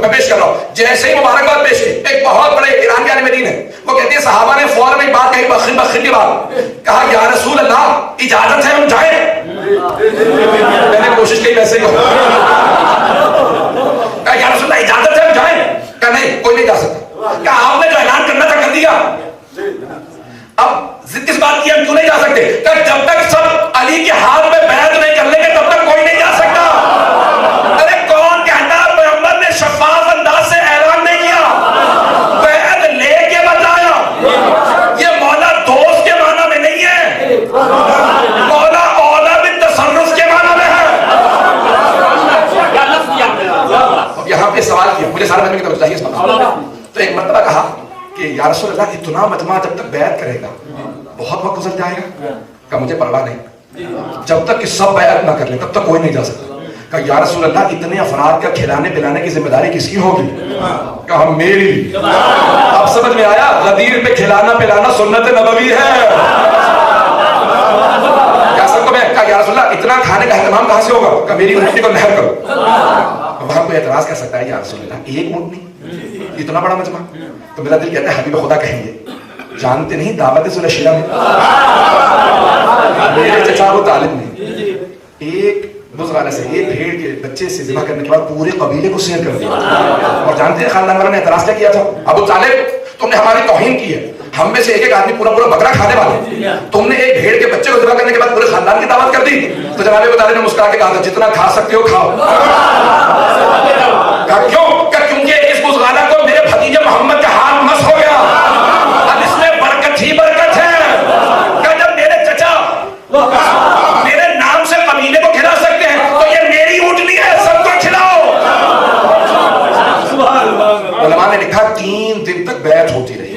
میں پیش کر رہا ہوں, جیسے ہی مبارکباد پیش کی, ایک بہت بڑے ایران کے عالم دین ہے, وہ کہتے ہیں صحابہ نے فوراً ایک بات کہی, بخیر بخیر کے بعد کہا یا رسول اللہ اجازت ہے ہم جائیں؟ میں نے کوشش کی ویسے ہی کہا یا رسول اللہ اجازت ہے ہم جائیں؟ کہا نہیں کوئی نہیں جا سکتا. کہا آپ نے جو اعلان کرنا تھا کر دیا, اب ضد کس بات کی, ہم کیوں نہیں جا سکتے؟ کہا جب تک سب علی کے ہاتھ میں بیعت نہیں کر لیں گے تب تک کوئی نہیں جا سکتا. شفاف انداز سے اعلان نہیں کیا, بیعت لے کے بتایا. یہ مولا دوست کے معنی میں نہیں ہے, مولا اولا بالتصرف کے معنی میں ہے. اب یہاں پہ سوال کیا, مجھے سارا مجمع کی توجہ چاہیے اس وقت. تو ایک مرتبہ کہا کہ یا رسول اللہ اتنا مجمع جب تک بیعت کرے گا بہت وقت گزر جائے گا. کہ مجھے پرواہ نہیں, جب تک کہ سب بیعت نہ کر لیں تب تک کوئی نہیں جا سکتا. کہ یا رسول اللہ اتنے افراد کا کھلانے پلانے کی ذمہ داری کس کی ہوگی؟ کہا میری. اب سمجھ میں آیا, غدیر پہ کھلانا پلانا سنت نبوی ہے. کیا سب کو میں کہا یا رسول اللہ اتنا کھانے کا اہتمام کہاں سے ہوگا؟ کہ میری اونٹنی کو نہر کرو. وہاں کوئی اعتراض کر سکتا ہے یا رسول اللہ ایک اونٹنی اتنا بڑا مجمع؟ تو میرا دل کہتا ہے حبیب خدا کہیں گے جانتے نہیں دعوت ذوالشیرہ میں میرے چچا ابو طالب نے ایک بزرگانہ سے ایک بھیڑ کے بچے سے ذبح کرنے کے بعد پورے قبیلے کو سیر کر دیا. اور جانتے ہیں خاندان والوں نے اعتراض کیا تھا, ابو طالب تم نے ہماری توہین کی ہے, ہم میں سے ایک ایک آدمی پورا پورا بکرا کھانے والے, تم نے ایک بھیڑ کے بچے کو ذبح کرنے کے بعد پورے خاندان کی دعوت کر دی. تو جناب ابو طالب نے مسکرا کے کہا تھا جتنا کھا سکتے ہو کھاؤ. کیوں؟ کیونکہ اس بزرگانہ کو میرے بھتیجے محمد کا ہاتھ مس ہو گیا, اب اس میں برکت ہی برکت ہے. کہ جب میرے چچا میرے نام سے قبیلے کو کھلا سکتے ہیں تو یہ میری اونٹنی ہے, سب کو کھلاؤ. علماء نے لکھا 3 دن تک بیعت ہوتی رہی,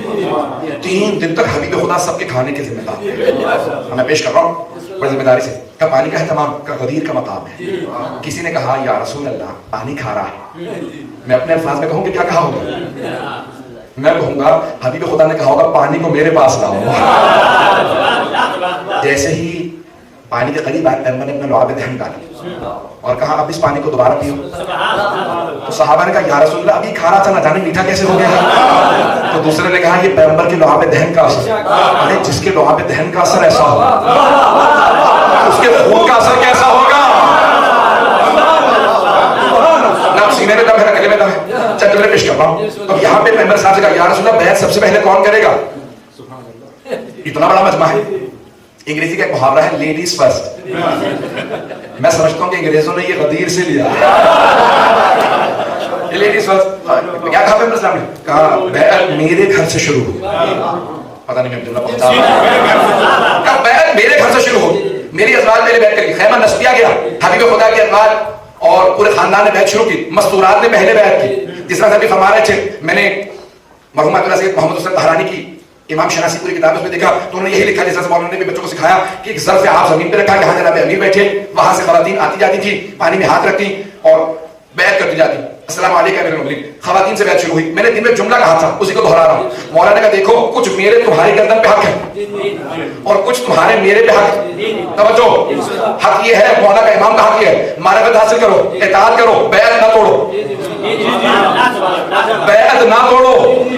3 دن تک حبیب خدا سب کے کھانے کے ذمہ دار. میں پیش کر رہا ہوں بڑی ذمہ داری سے کہ پانی کا اہتمام کا غدیر کا مقام ہے. کسی نے کہا یا رسول اللہ پانی کھا رہا ہے, میں اپنے الفاظ میں کہوں کہ کیا کہا ہوگا؟ میں کہوں گا حبیب خدا نے کہا ہوگا پانی کو میرے پاس لاؤ. جیسے ہی پانی کے قریب آئے پیغمبر نے اپنے لعاب دہن ڈالی اور کہا اب اس پانی کو دوبارہ پیو. تو صحابہ نے کہا یا رسول اللہ ابھی کھا رہا تھا, نہ جانے میٹھا کیسے ہو گیا. تو دوسرے نے کہا یہ پیغمبر کے لعاب دہن کا اثر. ارے جس کے لعاب دہن کا اثر ایسا ہوگا اس کے خون کا اثر کیسا ہوگا؟ نہ سینے میں دم ہے نہ گلے میں دم ہے. چل جملے پیش کر رہا ہوں. اب یہاں پہ پیغمبر صاحب سے کہا یا رسول اللہ بیعت سب سے پہلے کون کرے گا؟ اتنا بڑا مجمع ہے, انگریزی کا ایک محاورہ ہے لیڈیز فرسٹ. میں سمجھتا ہوں کہ انگریزوں نے یہ غدیر سے لیا. لیڈیز فرسٹ کیا کہا پیغمبر اسلام نے؟ کہا بیعت میرے گھر سے شروع ہو. پتہ نہیں میں عبداللہ پہنچا کہا بیعت میرے گھر سے شروع ہو. میری ازواج میرے بیعت کری. خیمہ نصبیہ گیا, حبیب خدا کے ازواج اور پورے خاندان نے بیعت شروع کی. مستورات نے پہلے بیعت کی. جس طرح سے فرما رہے تھے, میں نے مرحوم اللہ سید محمد حسین طہرانی کی امام شناسی پوری کتاب اس میں دیکھا تو انہوں نے یہی لکھا جس طرح سے مولانا نے بھی بچوں کو سکھایا کہ ایک ظرف آپ زمین پہ رکھا, جہاں جناب امیر بیٹھے وہاں سے خواتین آتی جاتی تھی, پانی میں ہاتھ رکھتی اور بیعت کرتی جاتی. السلام علیکم امیر المومنین. خواتین سے بیعت شروع ہوئی. میں نے دن میں جملہ کہا تھا, اسی کو دہرا رہا ہوں. مولانا کا دیکھو کچھ میرے تمہاری گردن پہ حق ہے اور کچھ تمہارے میرے پہ حق ہے. توجہ, حق یہ ہے, مولانا کا امام کا حق یہ ہے, معرفت حاصل کرو, اطاعت کرو, بیعت نہ توڑو. بیعت نہ توڑو.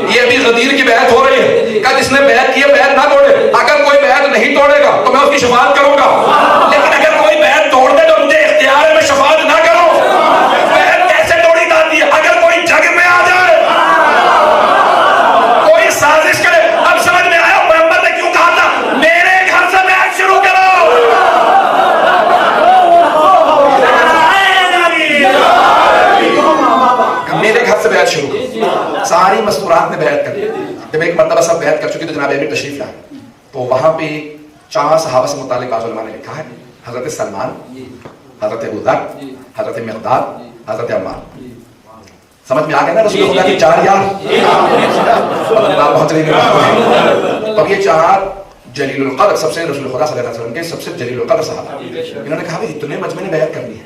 یہ ابھی غدیر کی بیعت ہو رہی ہے کہ جس نے بیعت کی ہے بیعت نہ توڑے. اگر کوئی بیعت نہیں توڑے گا تو میں اس کی شفاعت کروں گا, لیکن اگر کوئی بیعت توڑ دے تو مجھے اختیار ہے میں شفاعت نہ کروں. بیعت کیسے توڑی جاتی ہے؟ اگر کوئی جگ میں آ جائے, کوئی سازش کرے. اب سمجھ میں آیا پیغمبر نے کیوں کہا تھا میرے گھر سے بیعت شروع کرو. میرے گھر سے بیعت شروع کرو. ساری مستورات نے بیعت کر لی. جب ایک مرتبہ سب بیعت کر چکی تو جناب امیر تشریف لائے تو وہاں پہ 4 صحابہ سے متعلق بعض علماء نے لکھا ہے, حضرت سلمان, حضرت ابو ذر, حضرت مقداد, حضرت عمار. سمجھ میں آ گیا نا رسول خدا کی 4 یار پہنچ رہی ہے. اب یہ 4 جلیل القدر سب سے رسول خدا صلی اللہ علیہ وسلم کے سب سے جلیل القدر صحابہ, انہوں نے کہا بھائی اتنے مجمع نے بیعت کرنی ہے,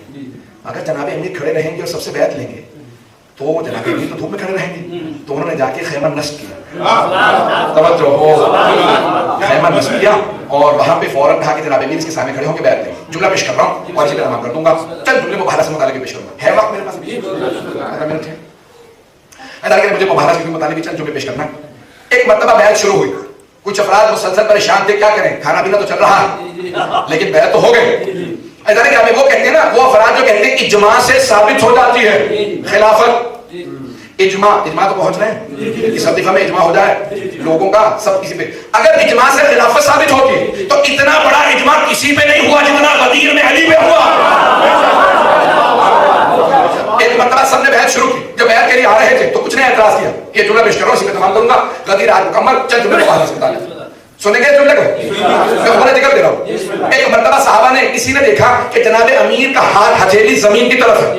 اگر جناب امیر کھڑے رہیں گے اور سب سے بیعت لیں گے تو جناب امیر تو دھوپ میں کھڑے رہیں گے. تو انہوں نے جا کے خیمہ نصب کیا. توجہ ہو, خیمہ نصب کیا اور وہاں پہ فوراً کہا کہ جناب امیر اس کے سامنے کھڑے ہو کے بیعت لیں. جملہ پیش کر رہا ہوں اور اسی طرح تمام کر دوں گا. چند جملے مباحثہ سے متعلق پیش کروں گا. ہے وقت میرے پاس؟ مجھے مباحثہ کے متعلق چند جملے پیش کرنا. ایک مرتبہ بیعت شروع ہوئی. کچھ افراد مسلسل پریشان تھے, کیا کریں, کھانا پینا تو چل رہا ہے لیکن بیعت تو ہو گئے. وہ کہتے ہیں نا, وہ افراد جو کہتے ہیں اجماع سے ثابت ہو جاتی ہے خلافت. اجماع تو پہنچ رہے ہیں اس وظیفہ میں اجماع ہو جائے لوگوں کا سب کسی پہ. اگر اجماع سے خلافت ثابت ہوتی تو اتنا بڑا اجماع کسی پہ نہیں ہوا جتنا غدیر میں علی پہ ہوا. ایک مرتبہ سب نے بیعت شروع کی. جب بیعت کے لیے آ رہے تھے تو کچھ نے اعتراض کیا. یہ جملہ پیش کرو, اسی پہ تمام کروں گا. غدیر آج مکمل. چند جملے مباحثہ سے متعلق سنیں گے جملے کو, میں خبریں ذکر دے رہا ہوں. ایک مرتبہ صحابہ نے کسی نے دیکھا کہ جناب امیر کا ہاتھ ہتھیلی زمین کی طرف ہے.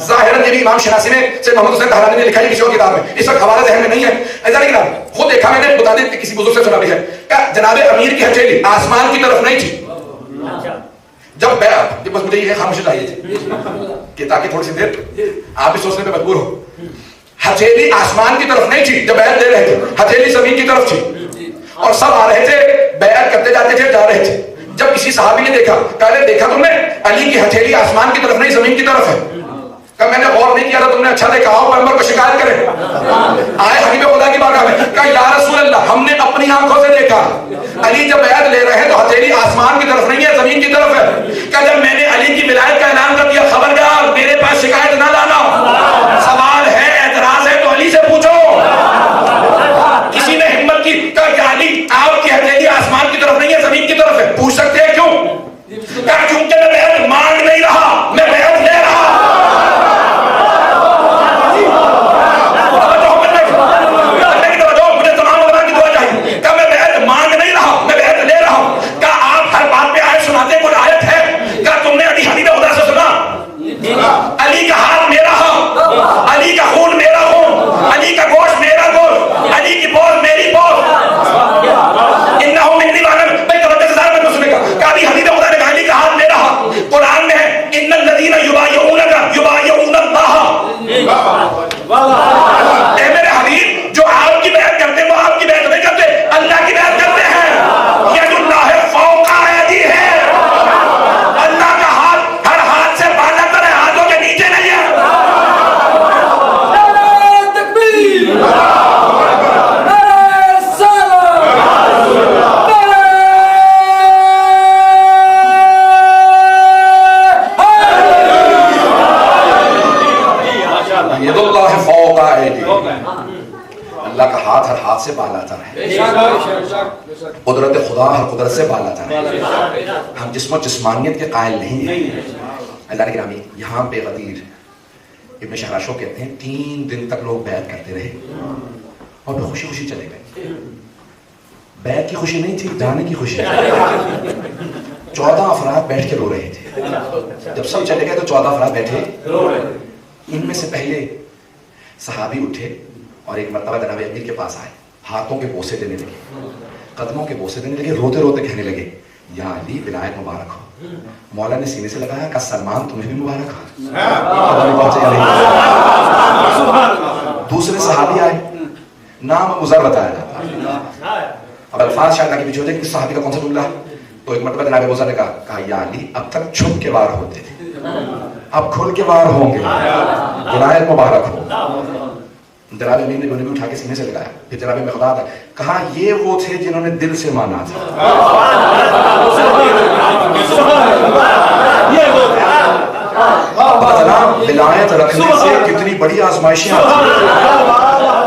ظاہراً یہ بھی امام شناسی نے سید محمد حسین طہرانی نے لکھا ہے کسی اور کتاب میں, اس وقت حوالہ ذہن میں نہیں ہے. ایسا نہیں کہ خود دیکھا میں نے, بتا دیں کسی بزرگ سے سنا بھی ہے کہ جناب امیر کی ہتھیلی آسمان کی طرف نہیں تھی. جب بیعت, بس مجھے یہ خاموشی چاہیے تھی کہ تاکہ تھوڑی سی دیر آپ بھی سوچنے پہ مجبور ہو. ہتھیلی آسمان کی طرف نہیں تھی جب بیعت دے رہے تھے, ہتھیلی زمین کی طرف تھی اور سب آ رہے تھے, بیعت کرتے جاتے تھے, جا رہے تھے. جب کسی صحابی نے دیکھا, کہا دیکھا تم نے علی کی ہتھیلی آسمان کی طرف نہیں زمین کی طرف ہے. کہ میں نے غور نہیں کیا تھا, تم نے اچھا دیکھا, آؤ پیغمبر کو شکایت کریں. آئے حبیب خدا کی بارگاہ میں, کہا یا رسول اللہ ہم نے اپنی آنکھوں سے دیکھا علی جب بیعت لے رہے ہیں تو ہتھیلی آسمان کی طرف نہیں ہے زمین کی طرف ہے. کہ جب میں نے علی کی ولایت کا اعلان کر دیا, خبردار میرے پاس شکایت نہ لانا, سوال ہے اعتراض ہے تو علی سے پوچھو. کسی نے ہمت کی کہ علی آپ کی ہتھیلی آسمان کی طرف نہیں ہے زمین کی طرف ہے, پوچھ سکتے ہیں کیوں؟ کہ کیونکہ میں بیعت مانگ نہیں رہا, میں بیعت لے رہا. علی کا ہاتھ میرا ہاتھ, علی کا خون میرا خون, علی کا گوشت میرا گوشت, علی کی بوجھ میری بوجھ. انہو منی وانا, میں توجہ سے ظاہر میں سنے گا کہ ابھی حبیب خدا نے کہا علی کا ہاتھ میرا ہاتھ. قرآن میں ہے ان الذین یبایعونک یبایعون اللہ. اے میرے حبیب, جو آپ کی بیعت کرتے ہیں وہ آپ کی بیعت نہیں کرتے, اللہ کی بیعت کرتے ہیں. ید اللہ فوق ایدیہم ہے, اللہ کا ہاتھ ہر ہاتھ سے بالا تر ہے, ہاتھوں کے نیچے نہیں ہے. اللہ کا ہاتھ ہر ہاتھ سے بالا تر ہے، قدرت خدا ہر قدرت سے بالا تر ہے. ہم جسم و جسمانیت کے قائل نہیں ہیں. اللہ نے گرامی یہاں پہ غدیر ابن شہراشو کہتے ہیں 3 دن تک لوگ بیعت کرتے رہے اور پھر خوشی خوشی چلے گئے. بیعت کی خوشی نہیں تھی، جانے کی خوشی. 14 افراد بیٹھ کے رو رہے تھے. جب سب چلے گئے تو 14 افراد بیٹھے. ان میں سے پہلے صحابی اٹھے اور ایک مرتبہ جناب امیر کے پاس آئے، ہاتھوں کے بوسے دینے لگے، قدموں کے بوسے دینے لگے، روتے روتے کہنے لگے یا علی ولایت مبارک ہو. مولا نے سینے سے لگایا، کہا سلمان تمہیں بھی مبارک ہو. دوسرے صحابی آئے، نام مضر بتایا جاتا. اب الفاظ شاید آگے پیچھے ہوتے ہیں کہ صحابی کا کون سا جملہ ہے. تو ایک مرتبہ جناب ابوذر نے کہا یا علی اب تک چھپ کے وار ہوتے تھے، اب کھل کے وار ہوں گے، ولایت مبارک ہو. جناب امیر نے گولی میں اٹھا کے سینے سے لگایا. پھر جناب مقداد کہا یہ وہ تھے جنہوں نے دل سے مانا تھا. جناب ولایت رکھنے سے کتنی بڑی آزمائشیں آتی ہیں.